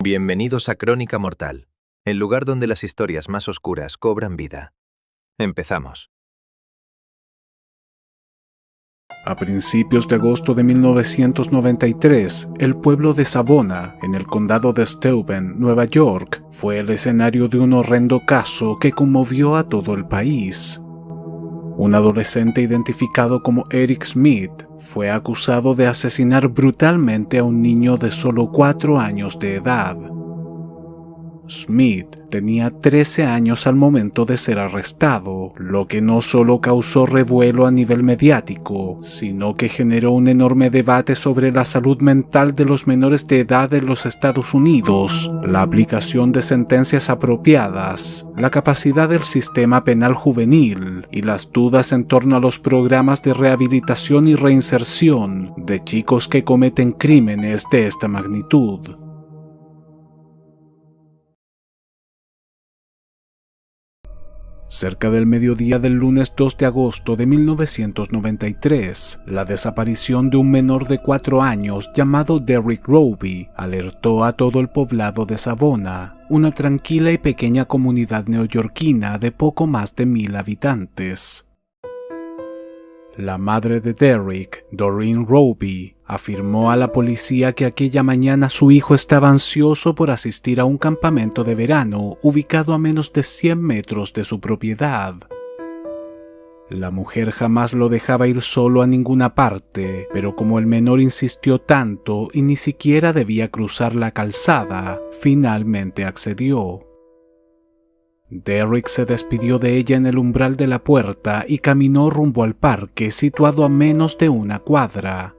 Bienvenidos a Crónica Mortal, el lugar donde las historias más oscuras cobran vida. Empezamos. A principios de agosto de 1993, el pueblo de Savona, en el condado de Steuben, Nueva York, fue el escenario de un horrendo caso que conmovió a todo el país. Un adolescente identificado como Eric Smith fue acusado de asesinar brutalmente a un niño de solo 4 años de edad. Smith tenía 13 años al momento de ser arrestado, lo que no solo causó revuelo a nivel mediático, sino que generó un enorme debate sobre la salud mental de los menores de edad en los Estados Unidos, la aplicación de sentencias apropiadas, la capacidad del sistema penal juvenil y las dudas en torno a los programas de rehabilitación y reinserción de chicos que cometen crímenes de esta magnitud. Cerca del mediodía del lunes 2 de agosto de 1993, la desaparición de un menor de 4 años llamado Derrick Roby alertó a todo el poblado de Savona, una tranquila y pequeña comunidad neoyorquina de poco más de 1000 habitantes. La madre de Derrick, Doreen Roby, afirmó a la policía que aquella mañana su hijo estaba ansioso por asistir a un campamento de verano ubicado a menos de 100 metros de su propiedad. La mujer jamás lo dejaba ir solo a ninguna parte, pero como el menor insistió tanto y ni siquiera debía cruzar la calzada, finalmente accedió. Derrick se despidió de ella en el umbral de la puerta y caminó rumbo al parque situado a menos de 1 cuadra.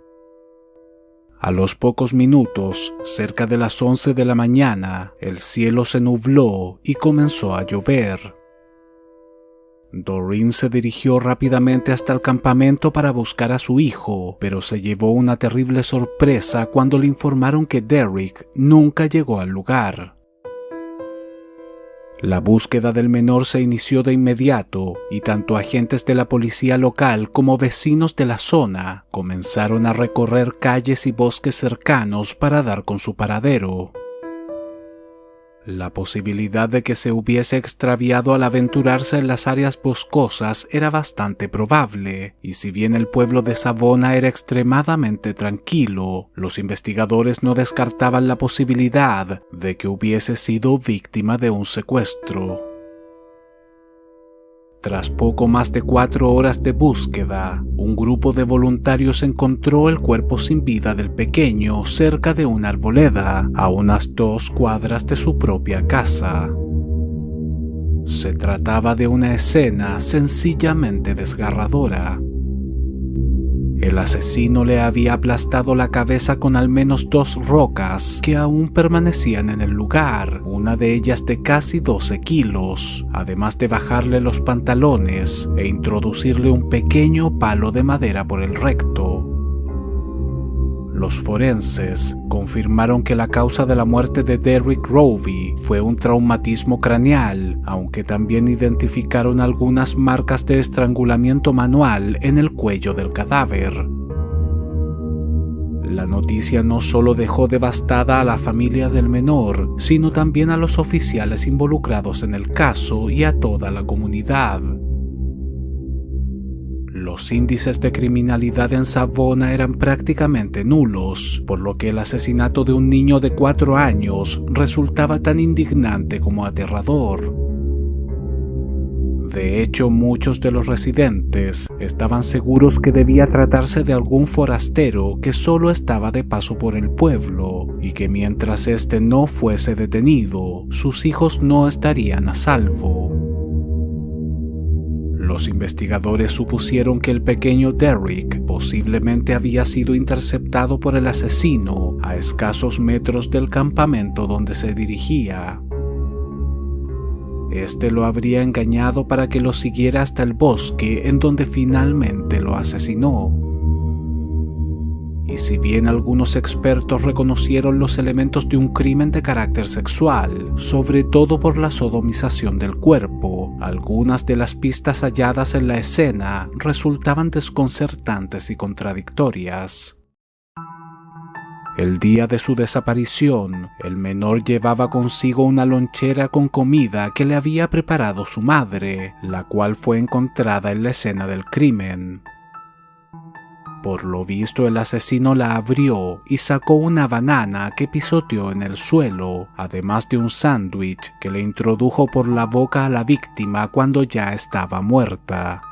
A los pocos minutos, cerca de las 11 de la mañana, el cielo se nubló y comenzó a llover. Doreen se dirigió rápidamente hasta el campamento para buscar a su hijo, pero se llevó una terrible sorpresa cuando le informaron que Derrick nunca llegó al lugar. La búsqueda del menor se inició de inmediato y tanto agentes de la policía local como vecinos de la zona comenzaron a recorrer calles y bosques cercanos para dar con su paradero. La posibilidad de que se hubiese extraviado al aventurarse en las áreas boscosas era bastante probable, y si bien el pueblo de Savona era extremadamente tranquilo, los investigadores no descartaban la posibilidad de que hubiese sido víctima de un secuestro. Tras poco más de 4 horas de búsqueda, un grupo de voluntarios encontró el cuerpo sin vida del pequeño cerca de una arboleda, a unas 2 cuadras de su propia casa. Se trataba de una escena sencillamente desgarradora. El asesino le había aplastado la cabeza con al menos 2 rocas que aún permanecían en el lugar, una de ellas de casi 12 kilos, además de bajarle los pantalones e introducirle un pequeño palo de madera por el recto. Los forenses confirmaron que la causa de la muerte de Derrick Roby fue un traumatismo craneal, aunque también identificaron algunas marcas de estrangulamiento manual en el cuello del cadáver. La noticia no solo dejó devastada a la familia del menor, sino también a los oficiales involucrados en el caso y a toda la comunidad. Los índices de criminalidad en Savona eran prácticamente nulos, por lo que el asesinato de un niño de 4 años resultaba tan indignante como aterrador. De hecho, muchos de los residentes estaban seguros que debía tratarse de algún forastero que solo estaba de paso por el pueblo, y que mientras este no fuese detenido, sus hijos no estarían a salvo. Los investigadores supusieron que el pequeño Derrick posiblemente había sido interceptado por el asesino a escasos metros del campamento donde se dirigía. Este lo habría engañado para que lo siguiera hasta el bosque en donde finalmente lo asesinó. Y si bien algunos expertos reconocieron los elementos de un crimen de carácter sexual, sobre todo por la sodomización del cuerpo, algunas de las pistas halladas en la escena resultaban desconcertantes y contradictorias. El día de su desaparición, el menor llevaba consigo una lonchera con comida que le había preparado su madre, la cual fue encontrada en la escena del crimen. Por lo visto, el asesino la abrió y sacó una banana que pisoteó en el suelo, además de un sándwich que le introdujo por la boca a la víctima cuando ya estaba muerta.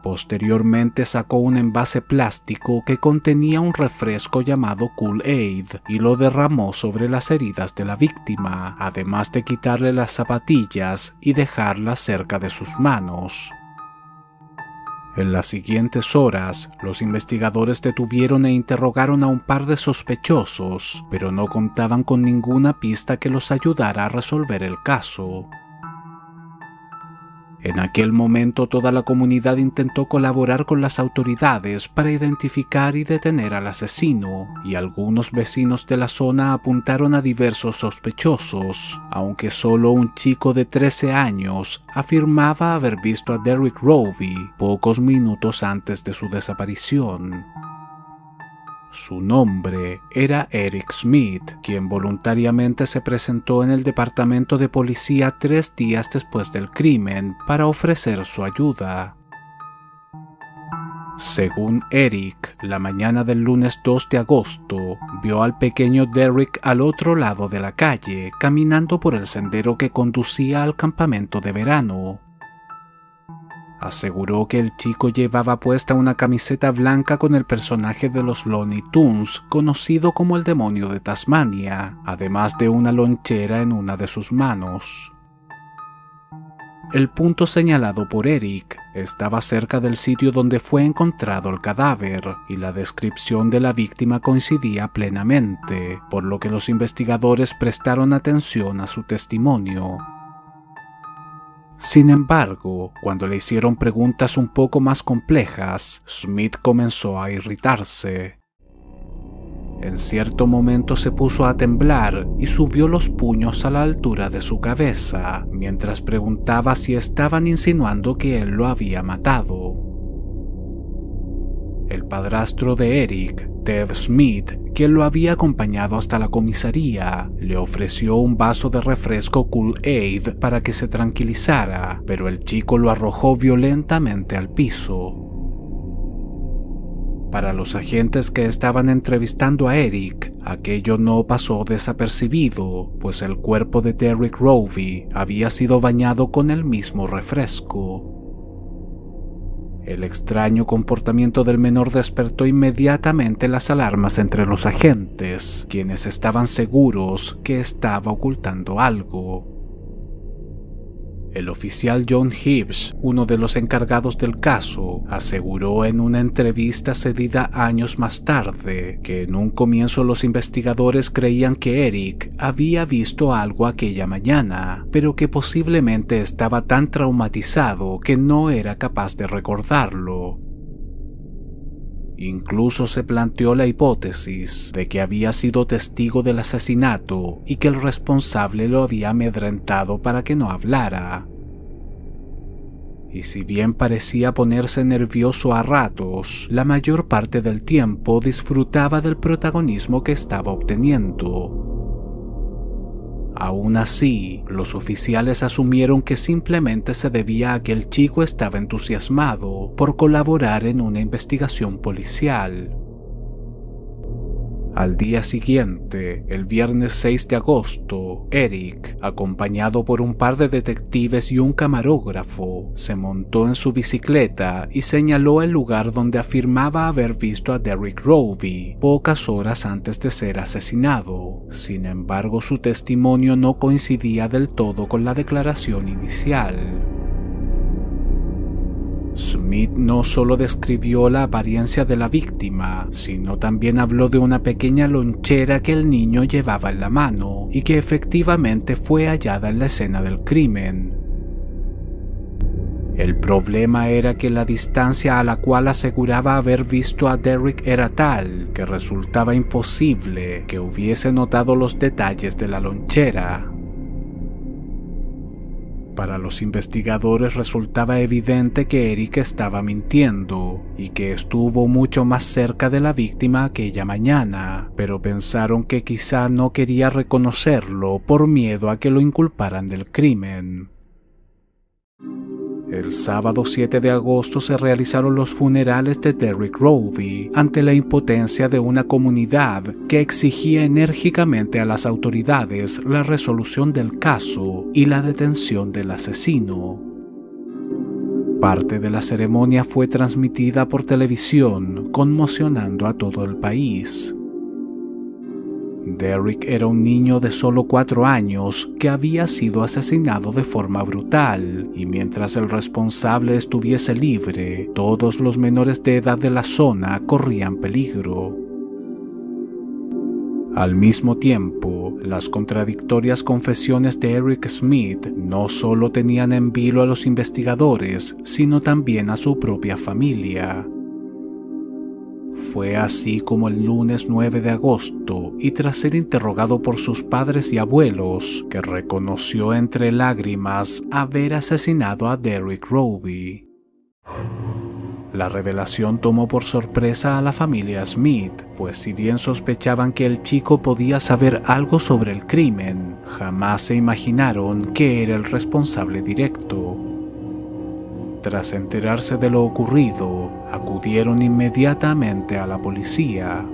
Posteriormente sacó un envase plástico que contenía un refresco llamado Kool-Aid y lo derramó sobre las heridas de la víctima, además de quitarle las zapatillas y dejarlas cerca de sus manos. En las siguientes horas, los investigadores detuvieron e interrogaron a un par de sospechosos, pero no contaban con ninguna pista que los ayudara a resolver el caso. En aquel momento toda la comunidad intentó colaborar con las autoridades para identificar y detener al asesino, y algunos vecinos de la zona apuntaron a diversos sospechosos, aunque solo un chico de 13 años afirmaba haber visto a Derrick Roby pocos minutos antes de su desaparición. Su nombre era Eric Smith, quien voluntariamente se presentó en el departamento de policía 3 días después del crimen para ofrecer su ayuda. Según Eric, la mañana del lunes 2 de agosto, vio al pequeño Derrick al otro lado de la calle, caminando por el sendero que conducía al campamento de verano. Aseguró que el chico llevaba puesta una camiseta blanca con el personaje de los Looney Tunes, conocido como el demonio de Tasmania, además de una lonchera en una de sus manos. El punto señalado por Eric estaba cerca del sitio donde fue encontrado el cadáver, y la descripción de la víctima coincidía plenamente, por lo que los investigadores prestaron atención a su testimonio. Sin embargo, cuando le hicieron preguntas un poco más complejas, Smith comenzó a irritarse. En cierto momento se puso a temblar y subió los puños a la altura de su cabeza, mientras preguntaba si estaban insinuando que él lo había matado. El padrastro de Eric, Ted Smith, quien lo había acompañado hasta la comisaría, le ofreció un vaso de refresco Kool-Aid para que se tranquilizara, pero el chico lo arrojó violentamente al piso. Para los agentes que estaban entrevistando a Eric, aquello no pasó desapercibido, pues el cuerpo de Derrick Roby había sido bañado con el mismo refresco. El extraño comportamiento del menor despertó inmediatamente las alarmas entre los agentes, quienes estaban seguros que estaba ocultando algo. El oficial John Hibbs, uno de los encargados del caso, aseguró en una entrevista cedida años más tarde que en un comienzo los investigadores creían que Eric había visto algo aquella mañana, pero que posiblemente estaba tan traumatizado que no era capaz de recordarlo. Incluso se planteó la hipótesis de que había sido testigo del asesinato y que el responsable lo había amedrentado para que no hablara. Y si bien parecía ponerse nervioso a ratos, la mayor parte del tiempo disfrutaba del protagonismo que estaba obteniendo. Aún así, los oficiales asumieron que simplemente se debía a que el chico estaba entusiasmado por colaborar en una investigación policial. Al día siguiente, el viernes 6 de agosto, Eric, acompañado por un par de detectives y un camarógrafo, se montó en su bicicleta y señaló el lugar donde afirmaba haber visto a Derrick Roby pocas horas antes de ser asesinado. Sin embargo, su testimonio no coincidía del todo con la declaración inicial. Smith no solo describió la apariencia de la víctima, sino también habló de una pequeña lonchera que el niño llevaba en la mano y que efectivamente fue hallada en la escena del crimen. El problema era que la distancia a la cual aseguraba haber visto a Derrick era tal que resultaba imposible que hubiese notado los detalles de la lonchera. Para los investigadores resultaba evidente que Eric estaba mintiendo y que estuvo mucho más cerca de la víctima aquella mañana, pero pensaron que quizá no quería reconocerlo por miedo a que lo inculparan del crimen. El sábado 7 de agosto se realizaron los funerales de Derrick Roby ante la impotencia de una comunidad que exigía enérgicamente a las autoridades la resolución del caso y la detención del asesino. Parte de la ceremonia fue transmitida por televisión, conmocionando a todo el país. Derrick era un niño de solo 4 años que había sido asesinado de forma brutal, y mientras el responsable estuviese libre, todos los menores de edad de la zona corrían peligro. Al mismo tiempo, las contradictorias confesiones de Eric Smith no solo tenían en vilo a los investigadores, sino también a su propia familia. Fue así como el lunes 9 de agosto, y tras ser interrogado por sus padres y abuelos, que reconoció entre lágrimas haber asesinado a Derrick Roby. La revelación tomó por sorpresa a la familia Smith, pues si bien sospechaban que el chico podía saber algo sobre el crimen, jamás se imaginaron que era el responsable directo. Tras enterarse de lo ocurrido, acudieron inmediatamente a la policía.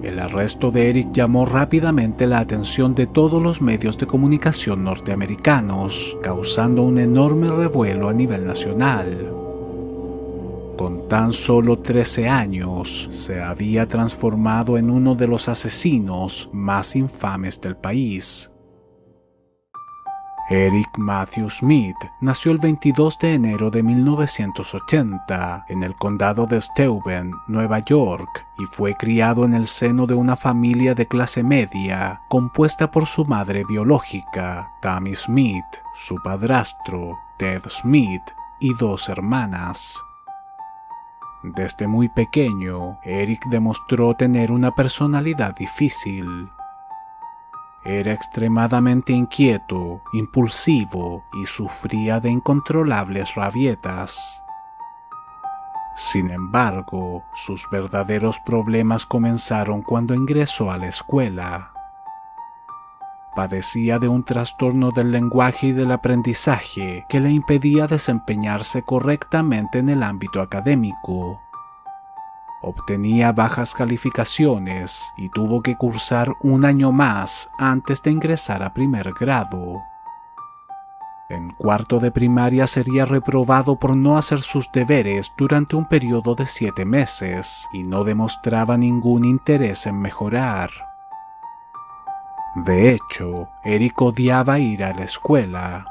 El arresto de Eric llamó rápidamente la atención de todos los medios de comunicación norteamericanos, causando un enorme revuelo a nivel nacional. Con tan solo 13 años, se había transformado en uno de los asesinos más infames del país. Eric Matthew Smith nació el 22 de enero de 1980 en el condado de Steuben, Nueva York, y fue criado en el seno de una familia de clase media compuesta por su madre biológica, Tammy Smith, su padrastro, Ted Smith, y 2 hermanas. Desde muy pequeño, Eric demostró tener una personalidad difícil. Era extremadamente inquieto, impulsivo y sufría de incontrolables rabietas. Sin embargo, sus verdaderos problemas comenzaron cuando ingresó a la escuela. Padecía de un trastorno del lenguaje y del aprendizaje que le impedía desempeñarse correctamente en el ámbito académico. Obtenía bajas calificaciones y tuvo que cursar un año más antes de ingresar a primer grado. En cuarto de primaria sería reprobado por no hacer sus deberes durante un periodo de 7 meses y no demostraba ningún interés en mejorar. De hecho, Eric odiaba ir a la escuela.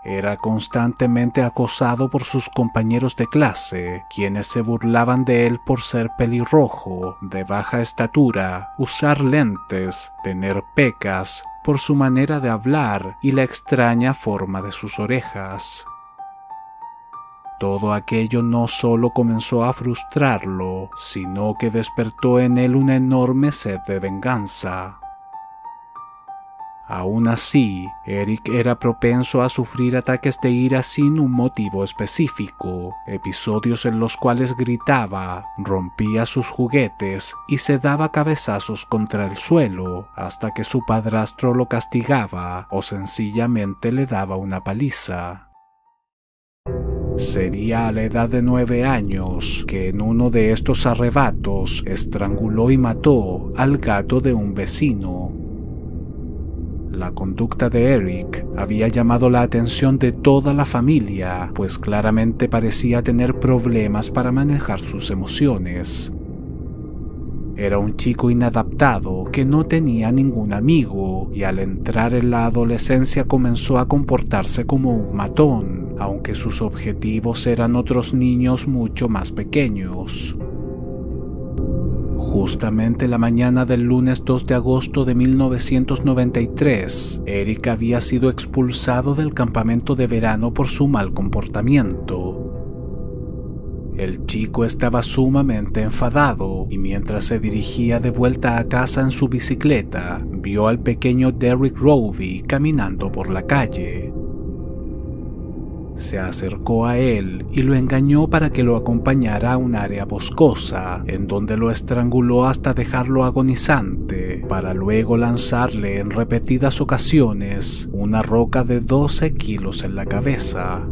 Era constantemente acosado por sus compañeros de clase, quienes se burlaban de él por ser pelirrojo, de baja estatura, usar lentes, tener pecas, por su manera de hablar y la extraña forma de sus orejas. Todo aquello no solo comenzó a frustrarlo, sino que despertó en él una enorme sed de venganza. Aún así, Eric era propenso a sufrir ataques de ira sin un motivo específico, episodios en los cuales gritaba, rompía sus juguetes y se daba cabezazos contra el suelo hasta que su padrastro lo castigaba o sencillamente le daba una paliza. Sería a la edad de 9 años que en uno de estos arrebatos estranguló y mató al gato de un vecino. La conducta de Eric había llamado la atención de toda la familia, pues claramente parecía tener problemas para manejar sus emociones. Era un chico inadaptado que no tenía ningún amigo y al entrar en la adolescencia comenzó a comportarse como un matón, aunque sus objetivos eran otros niños mucho más pequeños. Justamente la mañana del lunes 2 de agosto de 1993, Eric había sido expulsado del campamento de verano por su mal comportamiento. El chico estaba sumamente enfadado y mientras se dirigía de vuelta a casa en su bicicleta, vio al pequeño Derrick Roby caminando por la calle. Se acercó a él y lo engañó para que lo acompañara a un área boscosa, en donde lo estranguló hasta dejarlo agonizante, para luego lanzarle en repetidas ocasiones una roca de 12 kilos en la cabeza.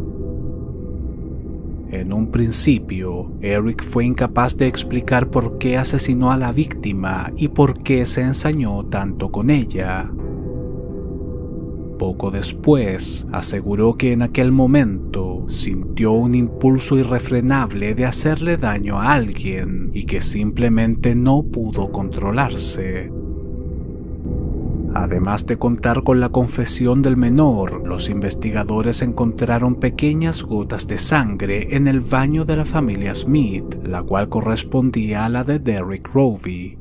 En un principio, Eric fue incapaz de explicar por qué asesinó a la víctima y por qué se ensañó tanto con ella. Poco después, aseguró que en aquel momento sintió un impulso irrefrenable de hacerle daño a alguien y que simplemente no pudo controlarse. Además de contar con la confesión del menor, los investigadores encontraron pequeñas gotas de sangre en el baño de la familia Smith, la cual correspondía a la de Derrick Roby.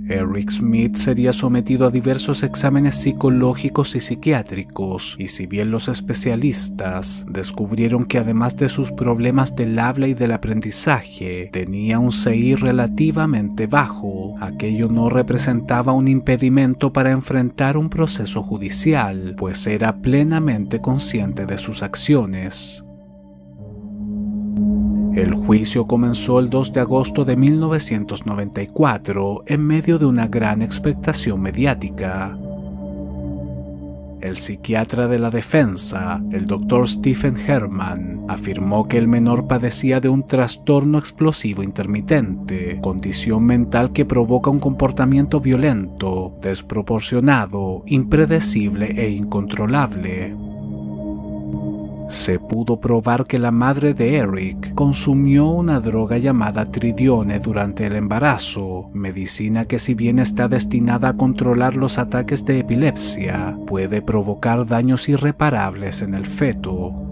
Eric Smith sería sometido a diversos exámenes psicológicos y psiquiátricos, y si bien los especialistas descubrieron que además de sus problemas del habla y del aprendizaje, tenía un CI relativamente bajo, aquello no representaba un impedimento para enfrentar un proceso judicial, pues era plenamente consciente de sus acciones. El juicio comenzó el 2 de agosto de 1994 en medio de una gran expectación mediática. El psiquiatra de la defensa, el Dr. Stephen Herman, afirmó que el menor padecía de un trastorno explosivo intermitente, condición mental que provoca un comportamiento violento, desproporcionado, impredecible e incontrolable. Se pudo probar que la madre de Eric consumió una droga llamada tridione durante el embarazo, medicina que si bien está destinada a controlar los ataques de epilepsia, puede provocar daños irreparables en el feto.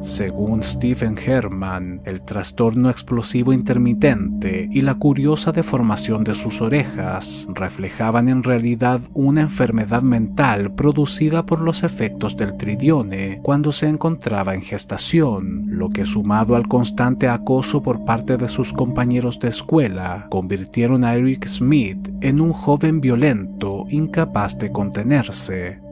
Según Stephen Herman, el trastorno explosivo intermitente y la curiosa deformación de sus orejas reflejaban en realidad una enfermedad mental producida por los efectos del tridione cuando se encontraba en gestación, lo que sumado al constante acoso por parte de sus compañeros de escuela, convirtieron a Eric Smith en un joven violento incapaz de contenerse.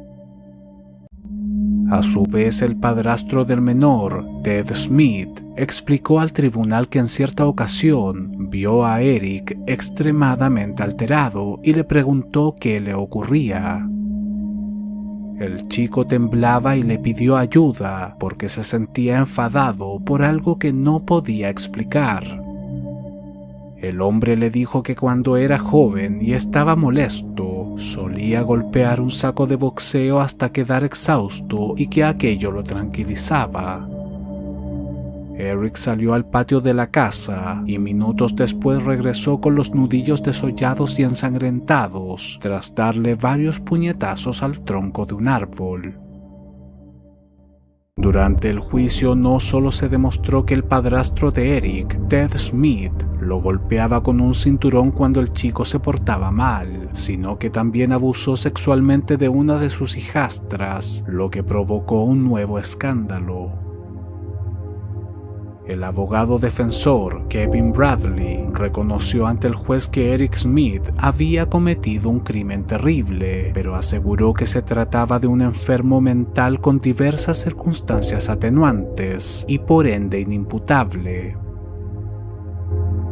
A su vez, el padrastro del menor, Ted Smith, explicó al tribunal que en cierta ocasión vio a Eric extremadamente alterado y le preguntó qué le ocurría. El chico temblaba y le pidió ayuda porque se sentía enfadado por algo que no podía explicar. El hombre le dijo que cuando era joven y estaba molesto, solía golpear un saco de boxeo hasta quedar exhausto y que aquello lo tranquilizaba. Eric salió al patio de la casa y minutos después regresó con los nudillos desollados y ensangrentados tras darle varios puñetazos al tronco de un árbol. Durante el juicio no solo se demostró que el padrastro de Eric, Ted Smith, lo golpeaba con un cinturón cuando el chico se portaba mal, sino que también abusó sexualmente de una de sus hijastras, lo que provocó un nuevo escándalo. El abogado defensor, Kevin Bradley, reconoció ante el juez que Eric Smith había cometido un crimen terrible, pero aseguró que se trataba de un enfermo mental con diversas circunstancias atenuantes y por ende inimputable.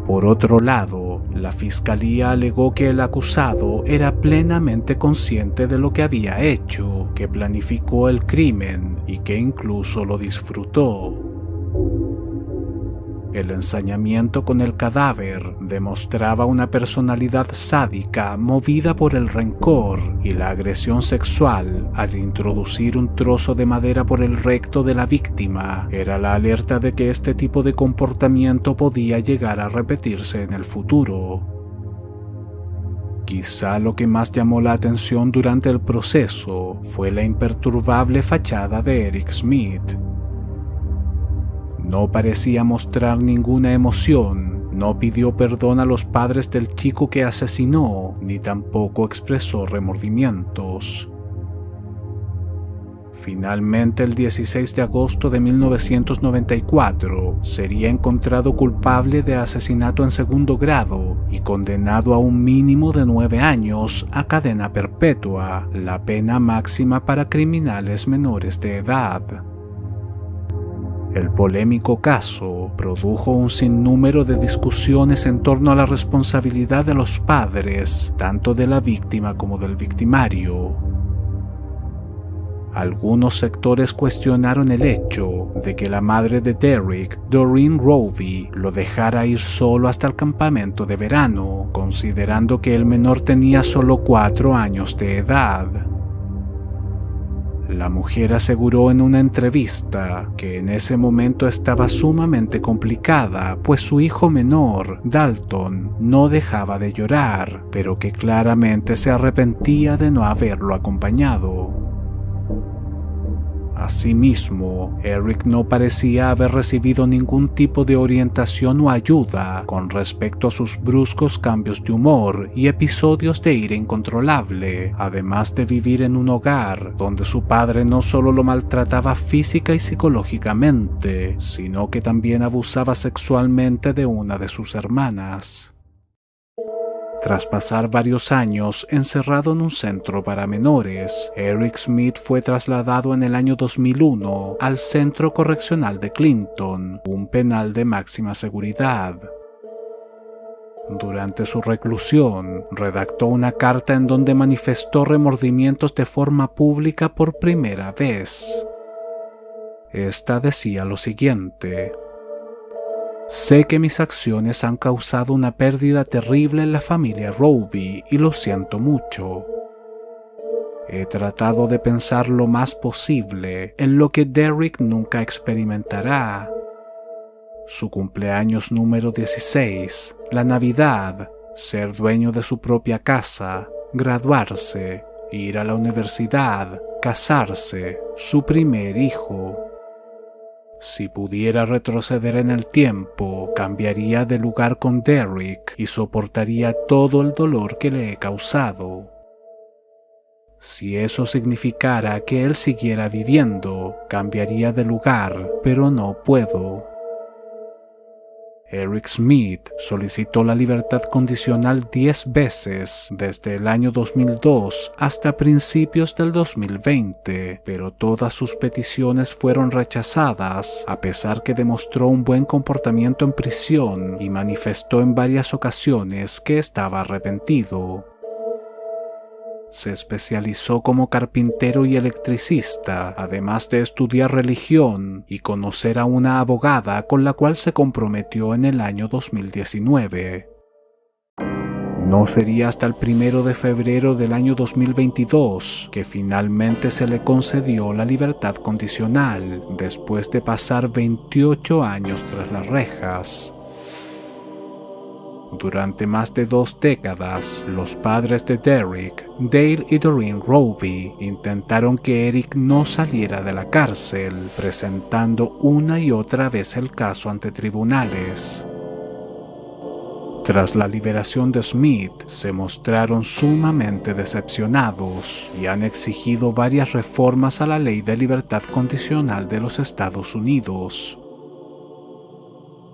Por otro lado, la fiscalía alegó que el acusado era plenamente consciente de lo que había hecho, que planificó el crimen y que incluso lo disfrutó. El ensañamiento con el cadáver demostraba una personalidad sádica movida por el rencor y la agresión sexual al introducir un trozo de madera por el recto de la víctima. Era la alerta de que este tipo de comportamiento podía llegar a repetirse en el futuro. Quizá lo que más llamó la atención durante el proceso fue la imperturbable fachada de Eric Smith. No parecía mostrar ninguna emoción, no pidió perdón a los padres del chico que asesinó, ni tampoco expresó remordimientos. Finalmente, el 16 de agosto de 1994, sería encontrado culpable de asesinato en segundo grado y condenado a un mínimo de 9 años a cadena perpetua, la pena máxima para criminales menores de edad. El polémico caso produjo un sinnúmero de discusiones en torno a la responsabilidad de los padres, tanto de la víctima como del victimario. Algunos sectores cuestionaron el hecho de que la madre de Derek, Doreen Roby, lo dejara ir solo hasta el campamento de verano, considerando que el menor tenía solo 4 años de edad. La mujer aseguró en una entrevista que en ese momento estaba sumamente complicada, pues su hijo menor, Dalton, no dejaba de llorar, pero que claramente se arrepentía de no haberlo acompañado. Asimismo, Eric no parecía haber recibido ningún tipo de orientación o ayuda con respecto a sus bruscos cambios de humor y episodios de ira incontrolable, además de vivir en un hogar donde su padre no solo lo maltrataba física y psicológicamente, sino que también abusaba sexualmente de una de sus hermanas. Tras pasar varios años encerrado en un centro para menores, Eric Smith fue trasladado en el año 2001 al Centro Correccional de Clinton, un penal de máxima seguridad. Durante su reclusión, redactó una carta en donde manifestó remordimientos de forma pública por primera vez. Esta decía lo siguiente: sé que mis acciones han causado una pérdida terrible en la familia Roby y lo siento mucho. He tratado de pensar lo más posible en lo que Derek nunca experimentará. Su cumpleaños número 16, la Navidad, ser dueño de su propia casa, graduarse, ir a la universidad, casarse, su primer hijo. Si pudiera retroceder en el tiempo, cambiaría de lugar con Derek y soportaría todo el dolor que le he causado. Si eso significara que él siguiera viviendo, cambiaría de lugar, pero no puedo. Eric Smith solicitó la libertad condicional 10 veces desde el año 2002 hasta principios del 2020, pero todas sus peticiones fueron rechazadas, a pesar que demostró un buen comportamiento en prisión y manifestó en varias ocasiones que estaba arrepentido. Se especializó como carpintero y electricista, además de estudiar religión y conocer a una abogada con la cual se comprometió en el año 2019. No sería hasta el 1 de febrero del año 2022 que finalmente se le concedió la libertad condicional, después de pasar 28 años tras las rejas. Durante más de 2 décadas, los padres de Derek, Dale y Doreen Roby, intentaron que Eric no saliera de la cárcel, presentando una y otra vez el caso ante tribunales. Tras la liberación de Smith, se mostraron sumamente decepcionados y han exigido varias reformas a la Ley de Libertad Condicional de los Estados Unidos.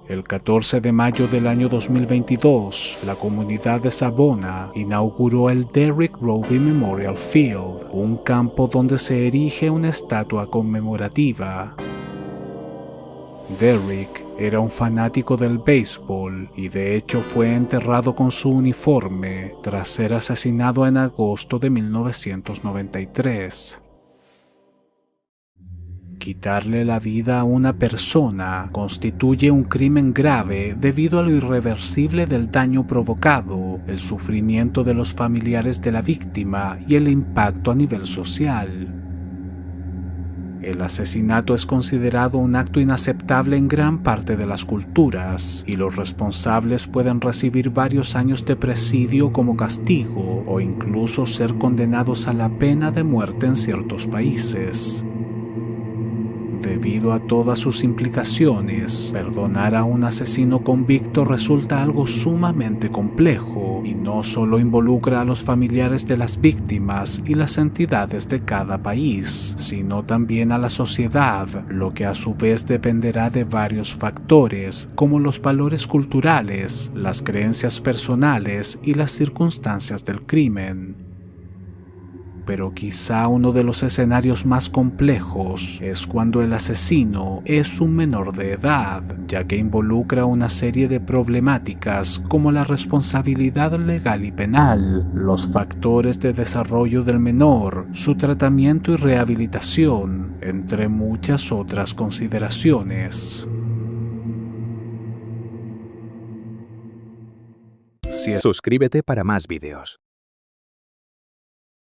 El 14 de mayo del año 2022, la comunidad de Savona inauguró el Derek Roby Memorial Field, un campo donde se erige una estatua conmemorativa. Derek era un fanático del béisbol y de hecho fue enterrado con su uniforme tras ser asesinado en agosto de 1993. Quitarle la vida a una persona constituye un crimen grave debido a lo irreversible del daño provocado, el sufrimiento de los familiares de la víctima y el impacto a nivel social. El asesinato es considerado un acto inaceptable en gran parte de las culturas, y los responsables pueden recibir varios años de presidio como castigo o incluso ser condenados a la pena de muerte en ciertos países. Debido a todas sus implicaciones, perdonar a un asesino convicto resulta algo sumamente complejo y no solo involucra a los familiares de las víctimas y las entidades de cada país, sino también a la sociedad, lo que a su vez dependerá de varios factores como los valores culturales, las creencias personales y las circunstancias del crimen. Pero quizá uno de los escenarios más complejos es cuando el asesino es un menor de edad, ya que involucra una serie de problemáticas como la responsabilidad legal y penal, los factores de desarrollo del menor, su tratamiento y rehabilitación, entre muchas otras consideraciones. Suscríbete para más vídeos.